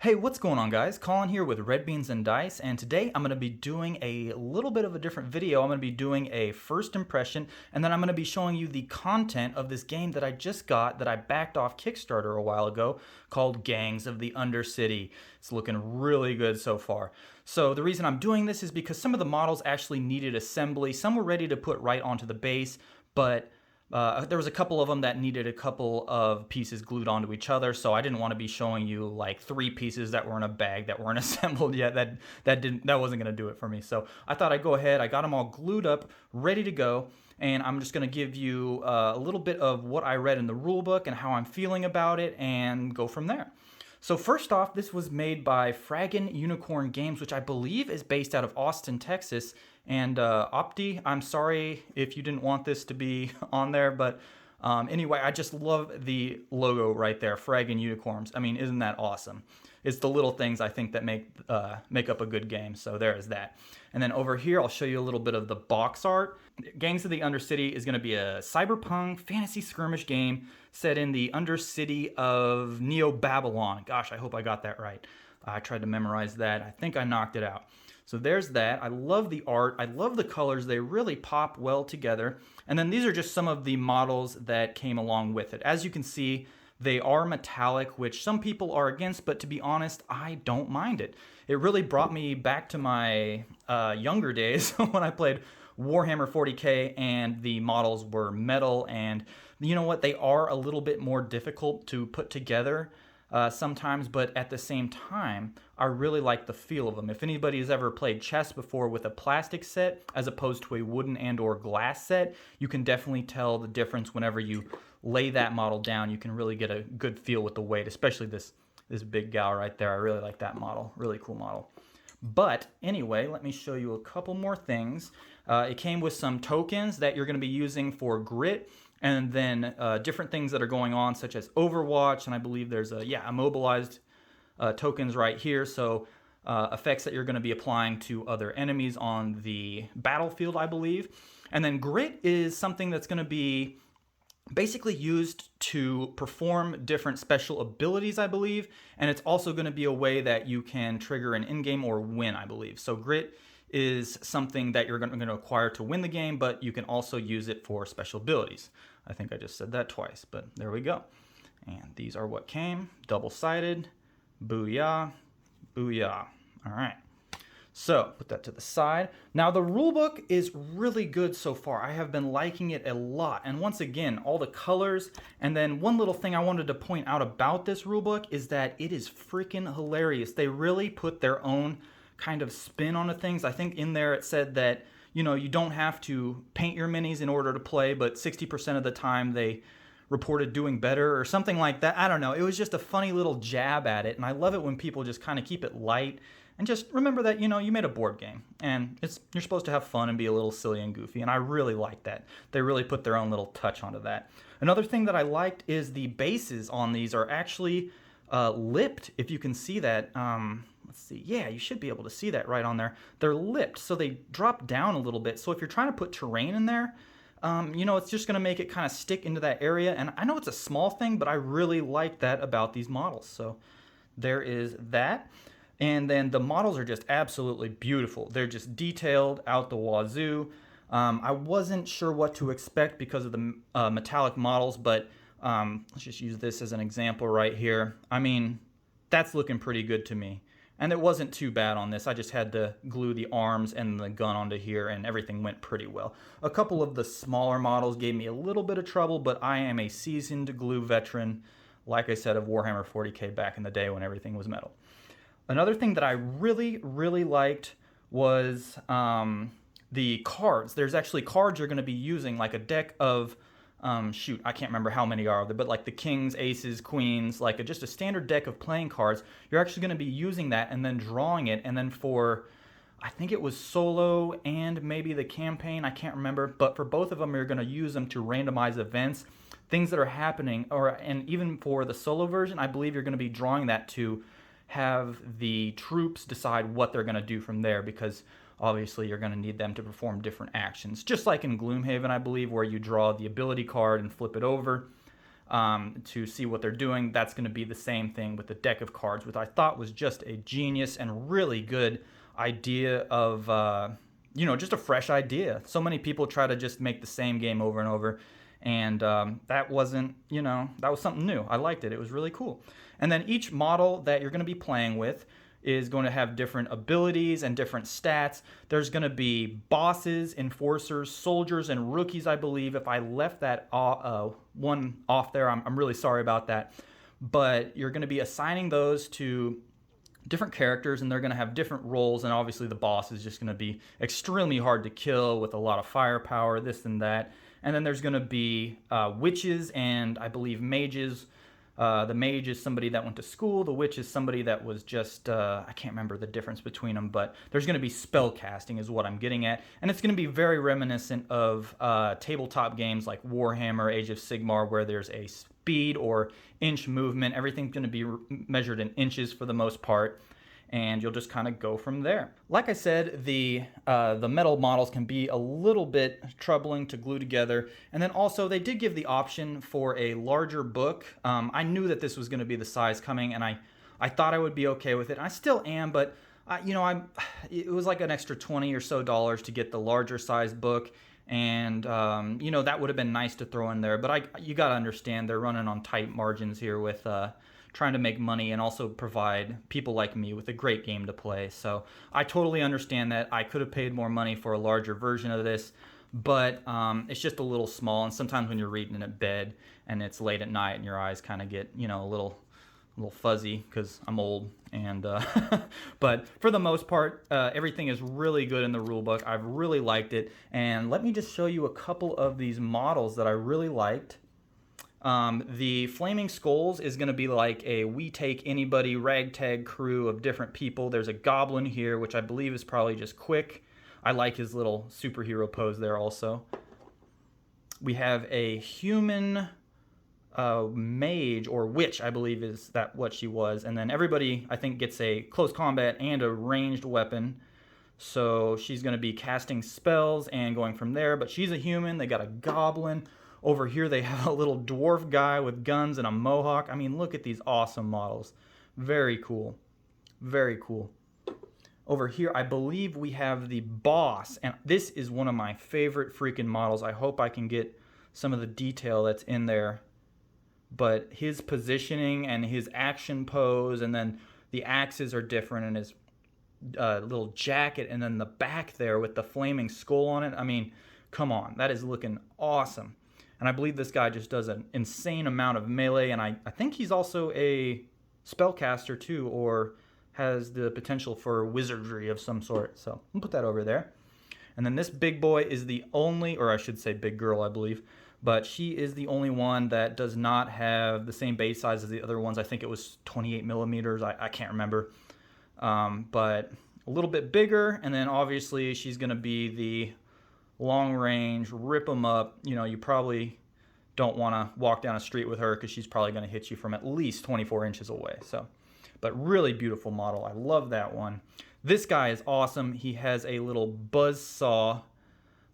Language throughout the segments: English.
Hey, what's going on, guys? Colin here with Red Beans and Dice, and today I'm going to be doing a little bit of a different video. I'm going to be doing a first impression, and then I'm going to be showing you the content of this game that I just got that I backed off Kickstarter a while ago called Gangs of the Undercity. It's looking really good so far. So the reason I'm doing this is because some of the models actually needed assembly. Some were ready to put right onto the base, but there was a couple of them that needed a couple of pieces glued onto each other, so I didn't want to be showing you like 3 pieces that were in a bag that weren't assembled yet. That wasn't going to do it for me. So I thought I'd go ahead. I got them all glued up, ready to go, and I'm just going to give you a little bit of what I read in the rulebook and how I'm feeling about it, and go from there. So first off, this was made by Fraggin' Unicorn Games, which I believe is based out of Austin, Texas. And Opti, I'm sorry if you didn't want this to be on there, but anyway, I just love the logo right there, Fraggin' Unicorns. I mean, isn't that awesome? It's the little things I think that make up a good game, so there is that. And then over here, I'll show you a little bit of the box art. Gangs of the Undercity is going to be a cyberpunk fantasy skirmish game set in the Undercity of Neo-Babylon. Gosh, I hope I got that right. I tried to memorize that. I think I knocked it out. So there's that. I love the art. I love the colors. They really pop well together. And then these are just some of the models that came along with it. As you can see, they are metallic, which some people are against, but to be honest, I don't mind it. It really brought me back to my younger days when I played Warhammer 40K and the models were metal, and you know what? They are a little bit more difficult to put together sometimes, but at the same time, I really like the feel of them. If anybody has ever played chess before with a plastic set as opposed to a wooden and or glass set, you can definitely tell the difference whenever you lay that model down. You can really get a good feel with the weight, especially this big gal right there. I really like that model. Really cool model. But anyway, let me show you a couple more things. It came with some tokens that you're going to be using for grit, and then different things that are going on, such as Overwatch, and I believe there's immobilized tokens right here, so effects that you're going to be applying to other enemies on the battlefield, I believe. And then grit is something that's going to be basically used to perform different special abilities, I believe, and it's also going to be a way that you can trigger an in-game or win, I believe. So grit is something that you're going to acquire to win the game, but you can also use it for special abilities. I think I just said that twice, but there we go. And these are what came, double-sided, booyah, booyah. All right. So put that to the side. Now the rulebook is really good so far. I have been liking it a lot. And once again, all the colors. And then one little thing I wanted to point out about this rulebook is that it is freaking hilarious. They really put their own kind of spin on the things. I think in there it said that, you know, you don't have to paint your minis in order to play, but 60% of the time they reported doing better or something like that. I don't know. It was just a funny little jab at it. And I love it when people just kind of keep it light. And just remember that, you know, you made a board game and you're supposed to have fun and be a little silly and goofy. And I really like that. They really put their own little touch onto that. Another thing that I liked is the bases on these are actually lipped, if you can see that. Let's see. Yeah, you should be able to see that right on there. They're lipped, so they drop down a little bit. So if you're trying to put terrain in there, you know, it's just going to make it kind of stick into that area. And I know it's a small thing, but I really like that about these models. So there is that. And then the models are just absolutely beautiful. They're just detailed out the wazoo. I wasn't sure what to expect because of the metallic models, but let's just use this as an example right here. I mean, that's looking pretty good to me. And it wasn't too bad on this. I just had to glue the arms and the gun onto here, and everything went pretty well. A couple of the smaller models gave me a little bit of trouble, but I am a seasoned glue veteran, like I said, of Warhammer 40K back in the day when everything was metal. Another thing that I really, really liked was the cards. There's actually cards you're going to be using, like a deck of, shoot, I can't remember how many are there, but like the kings, aces, queens, like just a standard deck of playing cards. You're actually going to be using that and then drawing it. And then for, I think it was solo and maybe the campaign, I can't remember, but for both of them, you're going to use them to randomize events, things that are happening, and even for the solo version, I believe you're going to be drawing that to have the troops decide what they're going to do from there, because obviously you're going to need them to perform different actions, just like in Gloomhaven, I believe, where you draw the ability card and flip it over. to see what they're doing. That's going to be the same thing with the deck of cards, which I thought was just a genius and really good idea of, just a fresh idea. So many people try to just make the same game over and over. And that wasn't, that was something new. I liked it. It was really cool. And then each model that you're going to be playing with is going to have different abilities and different stats. There's going to be bosses, enforcers, soldiers, and rookies, I believe. If I left that one off there, I'm really sorry about that. But you're going to be assigning those to different characters, and they're going to have different roles. And obviously the boss is just going to be extremely hard to kill with a lot of firepower, this and that. And then there's going to be witches and I believe mages. The mage is somebody that went to school. The witch is somebody that was just, I can't remember the difference between them, but there's going to be spell casting is what I'm getting at. And it's going to be very reminiscent of tabletop games like Warhammer, Age of Sigmar, where there's a speed or inch movement. Everything's going to be measured in inches for the most part. And you'll just kind of go from there. Like I said, the metal models can be a little bit troubling to glue together. And then also they did give the option for a larger book. I knew that this was going to be the size coming, and I thought I would be okay with it. I still am, but it was like an extra $20 or so to get the larger size book. And that would have been nice to throw in there. But you got to understand they're running on tight margins here with trying to make money and also provide people like me with a great game to play. So I totally understand that. I could have paid more money for a larger version of this, but it's just a little small. And sometimes when you're reading in bed and it's late at night and your eyes kind of get, a little fuzzy because I'm old. And but for the most part, everything is really good in the rule book. I've really liked it. And let me just show you a couple of these models that I really liked. The Flaming Skulls is going to be like a we take anybody ragtag crew of different people. There's a goblin here, which I believe is probably just quick. I like his little superhero pose there also. We have a human mage or witch, I believe is that what she was. And then everybody, I think, gets a close combat and a ranged weapon. So she's going to be casting spells and going from there. But she's a human. They got a goblin. Over here they have a little dwarf guy with guns and a mohawk. I mean, look at these awesome models. Very cool. Very cool. Over here, I believe we have the boss. And this is one of my favorite freaking models. I hope I can get some of the detail that's in there. But his positioning and his action pose, and then the axes are different, and his little jacket, and then the back there with the flaming skull on it. I mean, come on. That is looking awesome. And I believe this guy just does an insane amount of melee, and I think he's also a spellcaster too, or has the potential for wizardry of some sort. So I'll put that over there. And then this big boy is the only, or I should say big girl, I believe, but she is the only one that does not have the same base size as the other ones. I think it was 28 millimeters. I can't remember. But a little bit bigger, and then obviously she's going to be the long range, rip them up. You probably don't want to walk down a street with her because she's probably going to hit you from at least 24 inches away. So, but really beautiful model. I love that one. This guy is awesome. He has a little buzz saw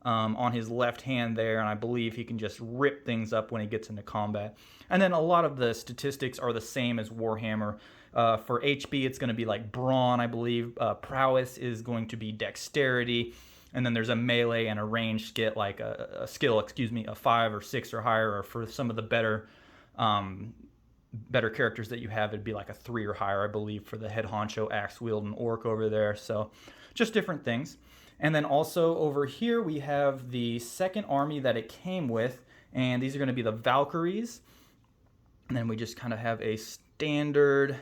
on his left hand there, and I believe he can just rip things up when he gets into combat. And then a lot of the statistics are the same as Warhammer. For HP, it's going to be like brawn, I believe. Prowess is going to be dexterity. And then there's a melee and a ranged skill, like a 5 or 6 or higher, or for some of the better characters that you have, it'd be like a 3 or higher, I believe, for the head honcho, axe wielding orc over there. So just different things. And then also over here we have the second army that it came with, and these are going to be the Valkyries. And then we just kind of have a standard,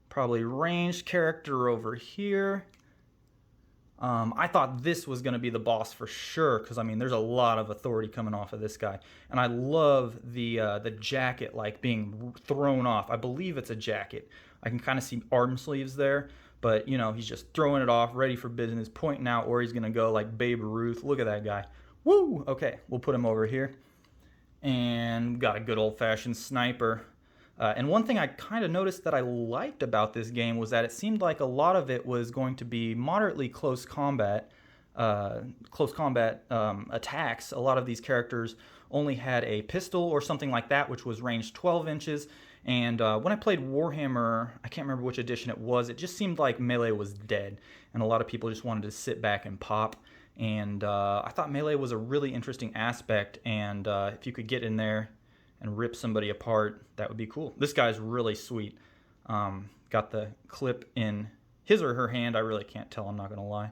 probably ranged character over here. I thought this was going to be the boss for sure, because I mean there's a lot of authority coming off of this guy, and I love the jacket like being thrown off. I believe it's a jacket. I can kind of see arm sleeves there, but he's just throwing it off, ready for business, pointing out where he's going to go like Babe Ruth. Look at that guy. Woo! Okay, we'll put him over here, and got a good old-fashioned sniper. And one thing I kind of noticed that I liked about this game was that it seemed like a lot of it was going to be moderately close combat. close combat attacks, a lot of these characters only had a pistol or something like that, which was range 12 inches. And when I played Warhammer, I can't remember which edition it was, it just seemed like melee was dead. And a lot of people just wanted to sit back and pop. And I thought melee was a really interesting aspect. And if you could get in there and rip somebody apart, that would be cool. This guy's really sweet. Got the clip in his or her hand. I really can't tell, I'm not going to lie.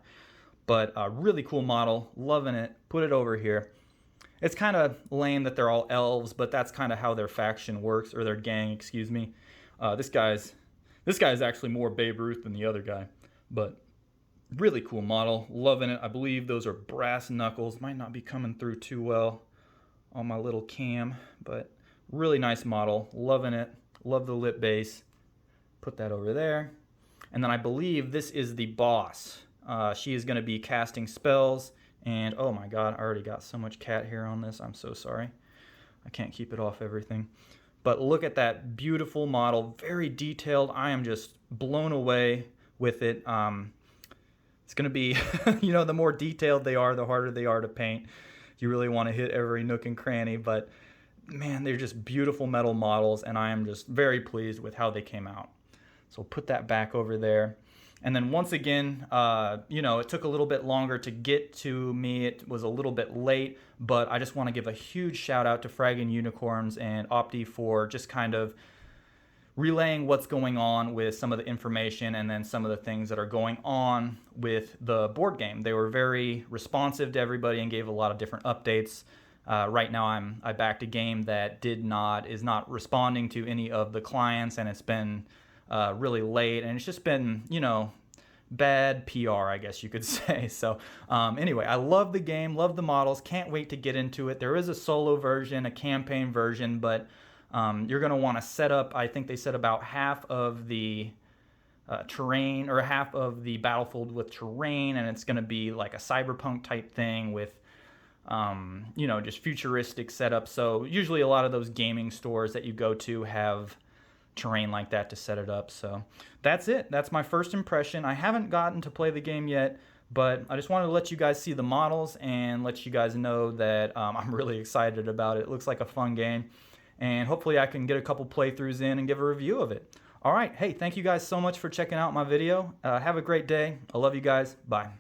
But a really cool model, loving it. Put it over here. It's kind of lame that they're all elves, but that's kind of how their faction works, or their gang, excuse me. This guy's actually more Babe Ruth than the other guy, but really cool model, loving it. I believe those are brass knuckles. Might not be coming through too well on my little cam, but really nice model, loving it. Love the lip base. Put that over there. And then I believe this is the boss. She is going to be casting spells. And oh my god, I already got so much cat hair on this. I'm so sorry. I can't keep it off everything. But look at that beautiful model. Very detailed. I am just blown away with it. It's going to be, you know, the more detailed they are, the harder they are to paint. You really want to hit every nook and cranny. But man, they're just beautiful metal models. And I am just very pleased with how they came out. So we'll put that back over there. And then once again, you know, it took a little bit longer to get to me. It was a little bit late, but I just want to give a huge shout out to Fragging Unicorns and Opti for just kind of relaying what's going on with some of the information and then some of the things that are going on with the board game. They were very responsive to everybody and gave a lot of different updates. Right now I backed a game that is not responding to any of the clients, and it's been really late, and it's just been, you know, bad PR, I guess you could say. So anyway, I love the game, love the models, can't wait to get into it. There is a solo version, a campaign version, but you're going to want to set up, I think they said about half of the terrain, or half of the battlefield with terrain, and it's going to be like a cyberpunk type thing with you know, just futuristic setup. So usually a lot of those gaming stores that you go to have terrain like that to set it up. So that's it. That's my first impression. I haven't gotten to play the game yet, but I just wanted to let you guys see the models and let you guys know that I'm really excited about it. It looks like a fun game, and hopefully I can get a couple playthroughs in and give a review of it. All right. Hey, thank you guys so much for checking out my video. Have a great day. I love you guys. Bye.